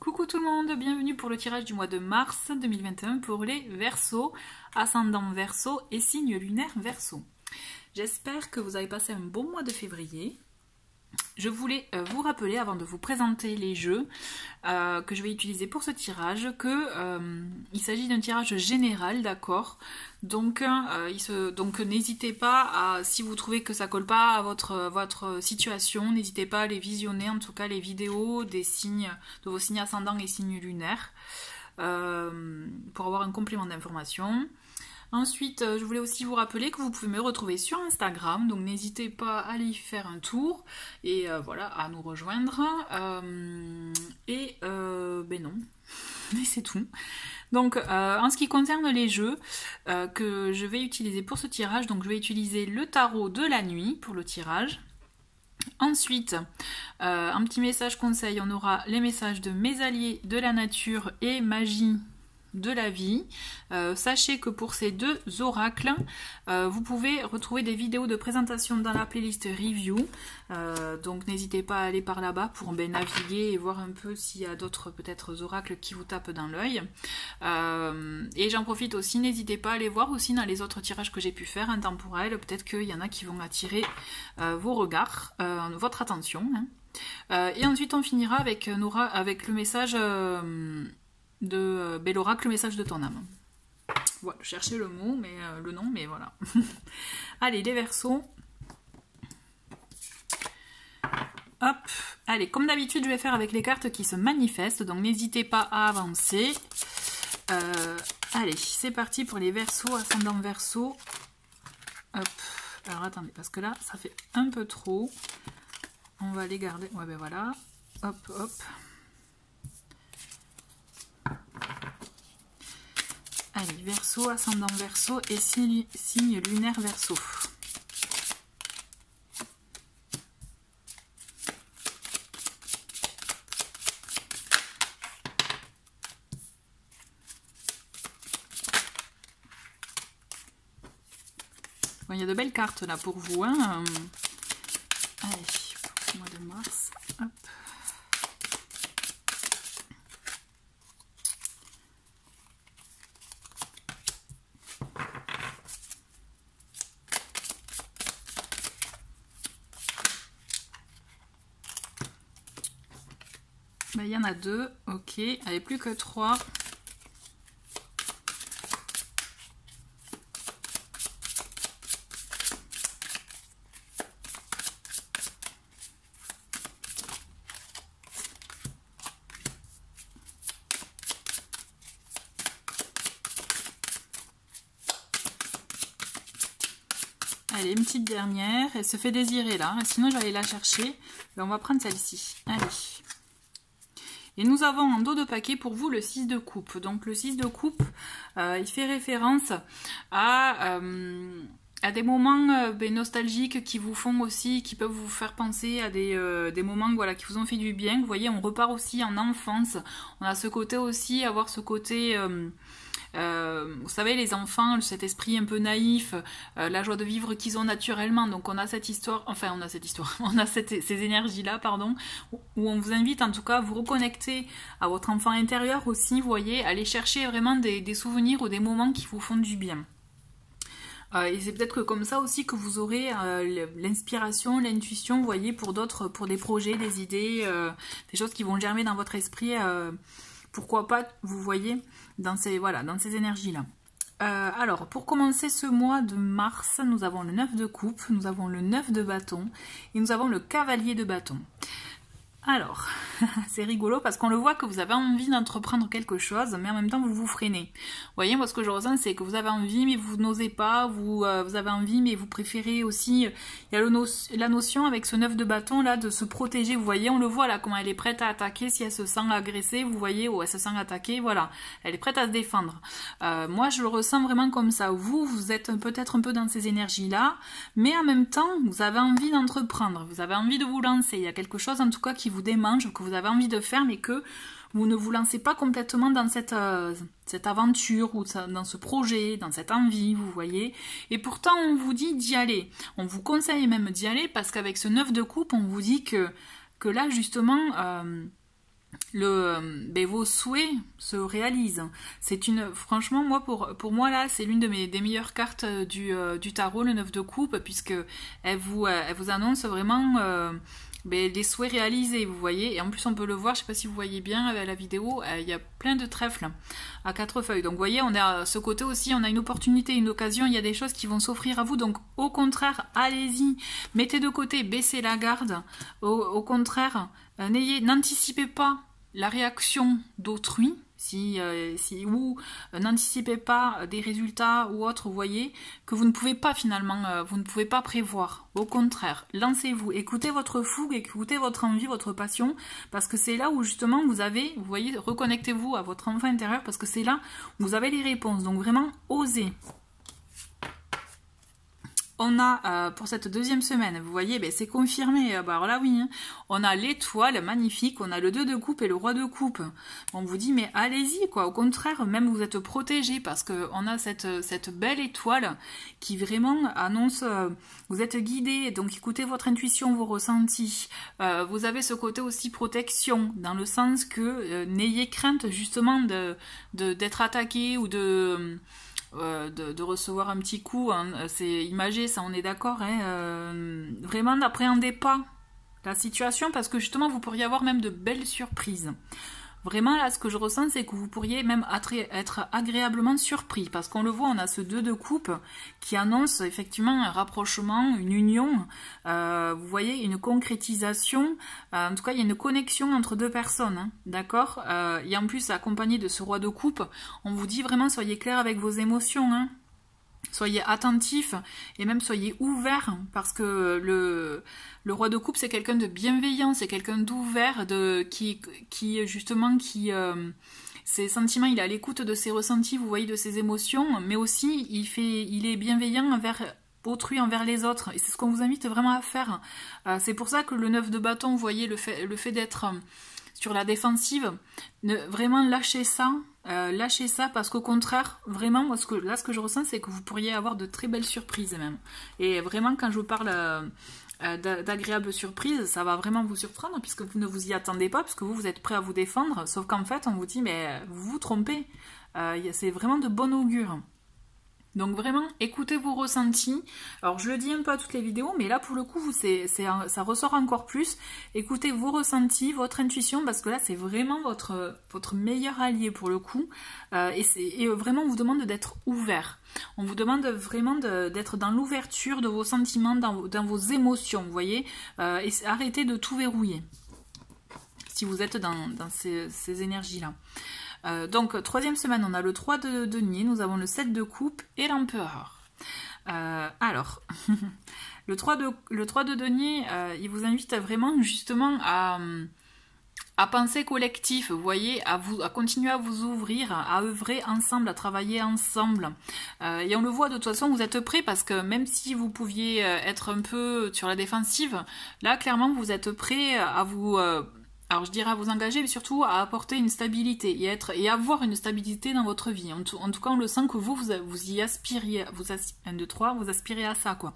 Coucou tout le monde, bienvenue pour le tirage du mois de mars 2021 pour les Verseaux, ascendant Verseau et signe lunaire Verseau. J'espère que vous avez passé un bon mois de février. Je voulais vous rappeler, avant de vous présenter les jeux que je vais utiliser pour ce tirage, il s'agit d'un tirage général, d'accord. Donc n'hésitez pas, si vous trouvez que ça colle pas à votre situation, n'hésitez pas à aller visionner, en tout cas les vidéos des signes, de vos signes ascendants et signes lunaires, pour avoir un complément d'information. Ensuite, je voulais aussi vous rappeler que vous pouvez me retrouver sur Instagram, donc n'hésitez pas à aller y faire un tour et voilà, à nous rejoindre. Ben non, mais c'est tout. Donc, en ce qui concerne les jeux que je vais utiliser pour ce tirage, donc je vais utiliser le tarot de la nuit pour le tirage. Ensuite, un petit message conseil, on aura les messages de mes alliés de la nature et magie de la vie. Sachez que pour ces deux oracles, vous pouvez retrouver des vidéos de présentation dans la playlist review, donc n'hésitez pas à aller par là-bas pour naviguer et voir un peu s'il y a d'autres peut-être oracles qui vous tapent dans l'œil. Et j'en profite aussi, n'hésitez pas à aller voir aussi dans les autres tirages que j'ai pu faire intemporels, peut-être qu'il y en a qui vont attirer vos regards, votre attention, hein. Et ensuite on finira avec le message de l'oracle, le message de ton âme. Voilà, je cherchais le mot, mais le nom, mais voilà. Allez, les Verseaux. Hop, allez, comme d'habitude, je vais faire avec les cartes qui se manifestent, donc n'hésitez pas à avancer. Allez, c'est parti pour les Verseaux, ascendant Verseau. Hop, alors attendez, parce que là, ça fait un peu trop. On va les garder, ouais ben voilà. Hop, hop. Allez, Verseau, ascendant Verseau et signe lunaire Verseau. Bon, il y a de belles cartes là pour vous, hein. Allez, pour le mois de mars. Hop. Ben, il y en a deux, ok, allez, plus que trois. Allez, une petite dernière, elle se fait désirer là, sinon je vais aller la chercher. Ben, on va prendre celle-ci, allez. Et nous avons en dos de paquet pour vous le 6 de coupe. Donc le 6 de coupe, il fait référence à des moments nostalgiques qui vous font aussi, qui peuvent vous faire penser à des moments, voilà, qui vous ont fait du bien. Vous voyez, on repart aussi en enfance. On a ce côté aussi, avoir ce côté... vous savez, les enfants, cet esprit un peu naïf, la joie de vivre qu'ils ont naturellement. Donc on a cette histoire, enfin on a ces énergies-là, pardon, où on vous invite en tout cas à vous reconnecter à votre enfant intérieur aussi, vous voyez, aller chercher vraiment des souvenirs ou des moments qui vous font du bien. Et c'est peut-être que comme ça aussi que vous aurez l'inspiration, l'intuition, vous voyez, pour des projets, des idées, des choses qui vont germer dans votre esprit. Pourquoi pas, vous voyez, dans ces énergies-là. Alors, pour commencer ce mois de mars, nous avons le 9 de coupe, nous avons le 9 de bâton et nous avons le cavalier de bâton. Alors, c'est rigolo parce qu'on le voit que vous avez envie d'entreprendre quelque chose, mais en même temps vous vous freinez. Vous voyez, moi ce que je ressens, c'est que vous avez envie, mais vous n'osez pas, vous avez envie, mais vous préférez aussi... Il y a la notion avec ce 9 de bâton là de se protéger, vous voyez, on le voit là, comment elle est prête à attaquer si elle se sent agressée, vous voyez, ou elle se sent attaquée, voilà, elle est prête à se défendre. Moi je le ressens vraiment comme ça, vous êtes peut-être un peu dans ces énergies-là, mais en même temps, vous avez envie d'entreprendre, vous avez envie de vous lancer, il y a quelque chose en tout cas qui vous démange, que vous avez envie de faire, mais que vous ne vous lancez pas complètement dans cette aventure ou dans ce projet, dans cette envie, vous voyez. Et pourtant, on vous dit d'y aller. On vous conseille même d'y aller parce qu'avec ce 9 de coupe, on vous dit que là, justement, vos souhaits se réalisent. Franchement, moi pour moi là, c'est l'une des meilleures cartes du tarot, le 9 de coupe, puisque elle vous annonce vraiment des souhaits réalisés, vous voyez. Et en plus, on peut le voir, je sais pas si vous voyez bien avec la vidéo, il y a plein de trèfles à 4 feuilles. Donc, vous voyez, on a ce côté aussi, on a une opportunité, une occasion, il y a des choses qui vont s'offrir à vous. Donc, au contraire, allez-y, mettez de côté, baissez la garde. Au contraire, n'anticipez pas la réaction d'autrui, ou n'anticipez pas des résultats ou autres, vous voyez, que vous ne pouvez pas finalement, vous ne pouvez pas prévoir. Au contraire, lancez-vous, écoutez votre fougue, écoutez votre envie, votre passion, parce que c'est là où justement vous voyez, reconnectez-vous à votre enfant intérieur, parce que c'est là où vous avez les réponses. Donc vraiment, osez. On a, pour cette deuxième semaine, vous voyez, c'est confirmé, alors là oui, hein, on a l'étoile magnifique, on a le 2 de coupe et le roi de coupe. On vous dit, mais allez-y, quoi, au contraire, même vous êtes protégés, parce qu'on a cette belle étoile qui vraiment annonce, vous êtes guidés, donc écoutez votre intuition, vos ressentis. Vous avez ce côté aussi protection, dans le sens que n'ayez crainte justement d'être attaqué ou de recevoir un petit coup, hein. C'est imagé, ça on est d'accord, hein. Vraiment n'appréhendez pas la situation, parce que justement vous pourriez avoir même de belles surprises. Vraiment là, ce que je ressens, c'est que vous pourriez même être agréablement surpris, parce qu'on le voit, on a ce 2 de coupe qui annonce effectivement un rapprochement, une union, vous voyez, une concrétisation, en tout cas il y a une connexion entre deux personnes, hein, d'accord, et en plus accompagné de ce roi de coupe, on vous dit vraiment soyez clair avec vos émotions, hein. Soyez attentifs et même soyez ouverts, parce que le roi de coupe, c'est quelqu'un de bienveillant, c'est quelqu'un d'ouvert, qui ses sentiments, il est à l'écoute de ses ressentis, vous voyez, de ses émotions, mais aussi il est bienveillant envers autrui, envers les autres, et c'est ce qu'on vous invite vraiment à faire. C'est pour ça que le 9 de bâton, vous voyez, le fait d'être sur la défensive, vraiment lâchez ça, parce qu'au contraire, vraiment, moi, ce que je ressens, c'est que vous pourriez avoir de très belles surprises même. Et vraiment, quand je vous parle d'agréables surprises, ça va vraiment vous surprendre, puisque vous ne vous y attendez pas, puisque vous êtes prêt à vous défendre, sauf qu'en fait, on vous dit, mais vous vous trompez. C'est vraiment de bon augure. Donc vraiment, écoutez vos ressentis. Alors je le dis un peu à toutes les vidéos, mais là pour le coup, ça ressort encore plus. Écoutez vos ressentis, votre intuition, parce que là c'est vraiment votre meilleur allié pour le coup. Et vraiment on vous demande d'être ouvert. On vous demande vraiment d'être dans l'ouverture de vos sentiments, dans vos émotions, vous voyez. Et arrêtez de tout verrouiller, si vous êtes dans ces énergies-là. Donc, troisième semaine, on a le 3 de denier, nous avons le 7 de coupe et l'empereur. Alors, le 3 de denier, il vous invite vraiment justement à penser collectif, vous voyez, à continuer à vous ouvrir, à œuvrer ensemble, à travailler ensemble. Et on le voit, de toute façon, vous êtes prêts, parce que même si vous pouviez être un peu sur la défensive, là, clairement, vous êtes prêts à vous... alors je dirais à vous engager, mais surtout à apporter une stabilité et avoir une stabilité dans votre vie. En tout cas, on le sent que vous y aspiriez, vous aspirez à ça, quoi.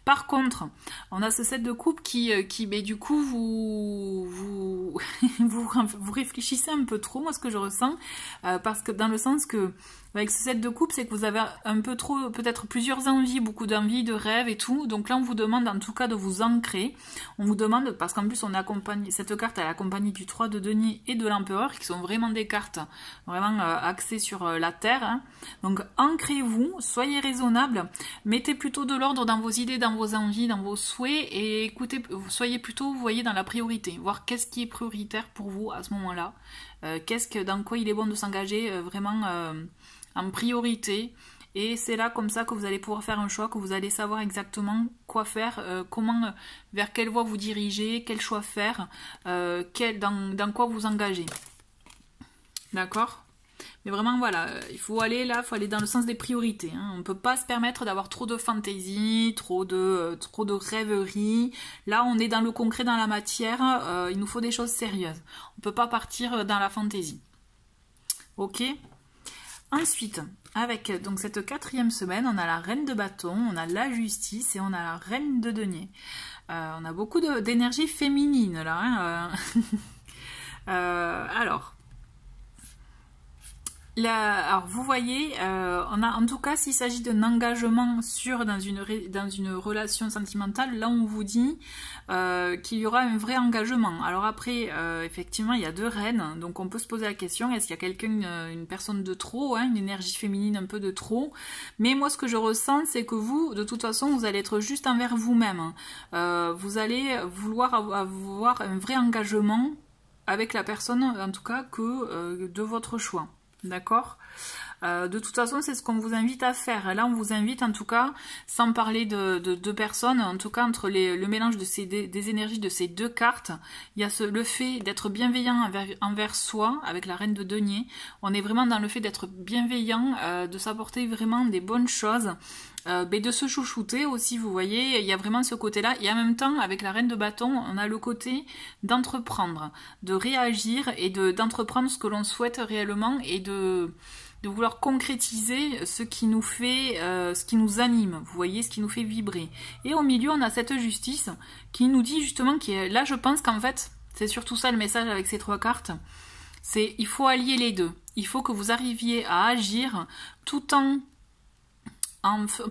Par contre, on a ce 7 de coupe qui du coup, vous réfléchissez un peu trop, moi, ce que je ressens, parce que dans le sens que, avec ce 7 de coupe, c'est que vous avez un peu trop, peut-être plusieurs envies, beaucoup d'envies, de rêves et tout. Donc là, on vous demande en tout cas de vous ancrer. On vous demande, parce qu'en plus, cette carte, elle est accompagnée du 3 de denier et de l'empereur, qui sont vraiment des cartes vraiment axées sur la terre, hein. Donc, ancrez-vous, soyez raisonnable, mettez plutôt de l'ordre dans vos idées, dans vos envies, dans vos souhaits, et écoutez, soyez plutôt, vous voyez, dans la priorité. Voir qu'est-ce qui est prioritaire pour vous à ce moment-là. Dans quoi il est bon de s'engager vraiment... en priorité, et c'est là comme ça que vous allez pouvoir faire un choix, que vous allez savoir exactement quoi faire, vers quelle voie vous diriger, quel choix faire, dans quoi vous engager. D'accord ? Mais vraiment, voilà, il faut aller dans le sens des priorités, hein. On ne peut pas se permettre d'avoir trop de fantaisie, trop de rêverie. Là, on est dans le concret, dans la matière, il nous faut des choses sérieuses. On ne peut pas partir dans la fantaisie. Ok ? Ensuite, avec donc cette quatrième semaine, on a la reine de bâton, on a la justice et on a la reine de denier. On a beaucoup d'énergie féminine là, hein. Alors, vous voyez, on a en tout cas, s'il s'agit d'un engagement sûr dans une relation sentimentale, là on vous dit qu'il y aura un vrai engagement. Alors après, effectivement, il y a 2 reines, donc on peut se poser la question, est-ce qu'il y a quelqu'un, une personne de trop, hein, une énergie féminine un peu de trop? Mais moi, ce que je ressens, c'est que vous, de toute façon, vous allez être juste envers vous-même. Vous allez vouloir avoir un vrai engagement avec la personne, en tout cas, que de votre choix. D'accord? De toute façon, c'est ce qu'on vous invite à faire. Là, on vous invite, en tout cas, sans parler de personnes, en tout cas, entre le mélange de des énergies de ces 2 cartes, il y a le fait d'être bienveillant envers soi, avec la reine de denier. On est vraiment dans le fait d'être bienveillant, de s'apporter vraiment des bonnes choses. Mais de se chouchouter aussi, vous voyez, il y a vraiment ce côté-là. Et en même temps, avec la reine de bâton, on a le côté d'entreprendre, de réagir et d'entreprendre ce que l'on souhaite réellement et de vouloir concrétiser ce qui nous fait, ce qui nous anime, vous voyez, ce qui nous fait vibrer. Et au milieu, on a cette justice qui nous dit justement, là je pense qu'en fait, c'est surtout ça le message avec ces 3 cartes, c'est il faut allier les 2. Il faut que vous arriviez à agir tout en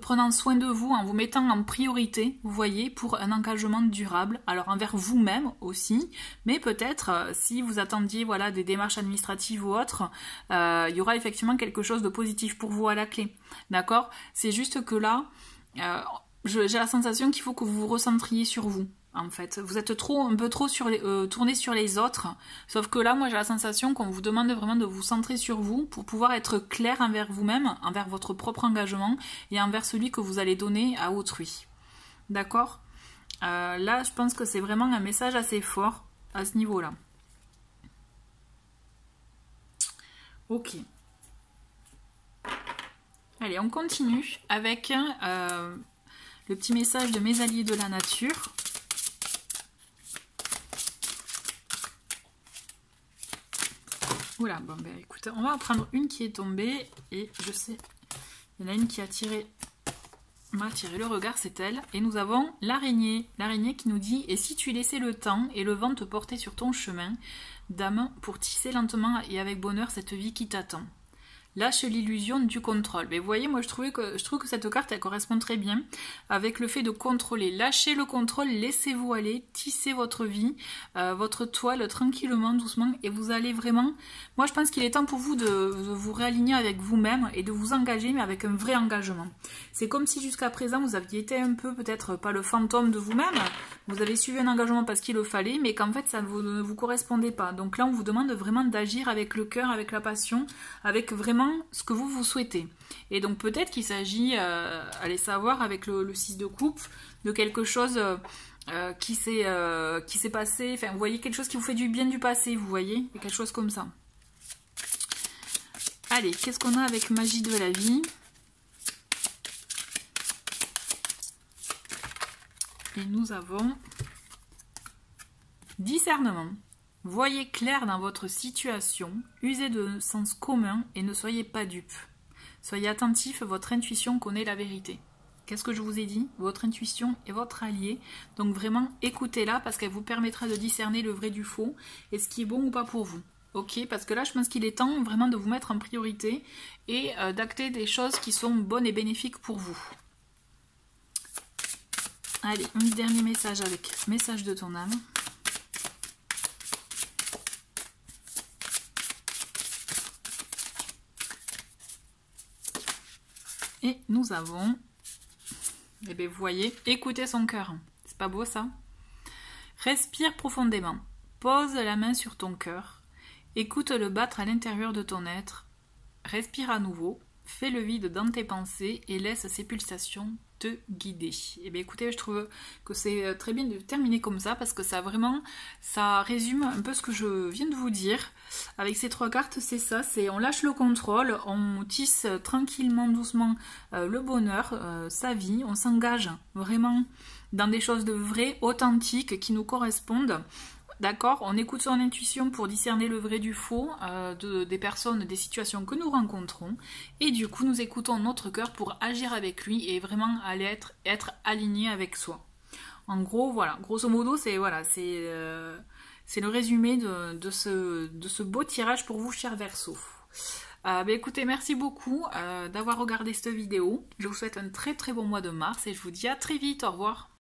prenant soin de vous, en vous mettant en priorité, vous voyez, pour un engagement durable, alors envers vous-même aussi, mais peut-être si vous attendiez voilà, des démarches administratives ou autres, il y aura effectivement quelque chose de positif pour vous à la clé, d'accord? C'est juste que là, j'ai la sensation qu'il faut que vous vous recentriez sur vous. En fait, vous êtes un peu trop tourné sur les autres, sauf que là, moi, j'ai la sensation qu'on vous demande vraiment de vous centrer sur vous pour pouvoir être clair envers vous-même, envers votre propre engagement et envers celui que vous allez donner à autrui. D'accord? Là, je pense que c'est vraiment un message assez fort à ce niveau-là. Ok. Allez, on continue avec le petit message de mes alliés de la nature. Oula, bon ben écoutez, on va en prendre une qui est tombée et je sais, il y en a une qui m'a attiré le regard, c'est elle. Et nous avons l'araignée qui nous dit « Et si tu laissais le temps et le vent te porter sur ton chemin, dame, pour tisser lentement et avec bonheur cette vie qui t'attend ?» Lâche l'illusion du contrôle. Mais vous voyez, moi je trouve que cette carte elle correspond très bien avec le fait de contrôler. Lâchez le contrôle, laissez-vous aller, tissez votre vie, votre toile tranquillement, doucement, et vous allez vraiment... Moi je pense qu'il est temps pour vous de vous réaligner avec vous-même et de vous engager, mais avec un vrai engagement. C'est comme si jusqu'à présent vous aviez été un peu, peut-être pas le fantôme de vous-même, vous avez suivi un engagement parce qu'il le fallait, mais qu'en fait ça ne vous correspondait pas. Donc là on vous demande vraiment d'agir avec le cœur, avec la passion, avec vraiment ce que vous souhaitez. Et donc peut-être qu'il s'agit, allez savoir, avec le 6 de coupe, de quelque chose qui s'est passé, enfin vous voyez, quelque chose qui vous fait du bien du passé, vous voyez, quelque chose comme ça. Allez, qu'est-ce qu'on a avec magie de la vie? Et nous avons discernement. Voyez clair dans votre situation, usez de sens commun et ne soyez pas dupes. Soyez attentifs, votre intuition connaît la vérité. Qu'est-ce que je vous ai dit? Votre intuition est votre allié, donc vraiment écoutez-la parce qu'elle vous permettra de discerner le vrai du faux et ce qui est bon ou pas pour vous. Ok, parce que là je pense qu'il est temps vraiment de vous mettre en priorité et d'acter des choses qui sont bonnes et bénéfiques pour vous. Allez, un dernier message avec message de ton âme. Et nous avons, eh bien vous voyez, écoutez son cœur. C'est pas beau ça? Respire profondément. Pose la main sur ton cœur. Écoute-le battre à l'intérieur de ton être. Respire à nouveau. Fais le vide dans tes pensées et laisse ces pulsations te guider. Et bien écoutez, je trouve que c'est très bien de terminer comme ça parce que ça vraiment, ça résume un peu ce que je viens de vous dire. Avec ces 3 cartes, c'est ça, c'est on lâche le contrôle, on tisse tranquillement, doucement le bonheur, sa vie, on s'engage vraiment dans des choses de vraies, authentiques, qui nous correspondent. D'accord, on écoute son intuition pour discerner le vrai du faux des personnes, des situations que nous rencontrons. Et du coup, nous écoutons notre cœur pour agir avec lui et vraiment aller être aligné avec soi. En gros, voilà, grosso modo, c'est voilà, C'est le résumé de ce beau tirage pour vous, chers Verseaux. Écoutez, merci beaucoup d'avoir regardé cette vidéo. Je vous souhaite un très très bon mois de mars et je vous dis à très vite. Au revoir.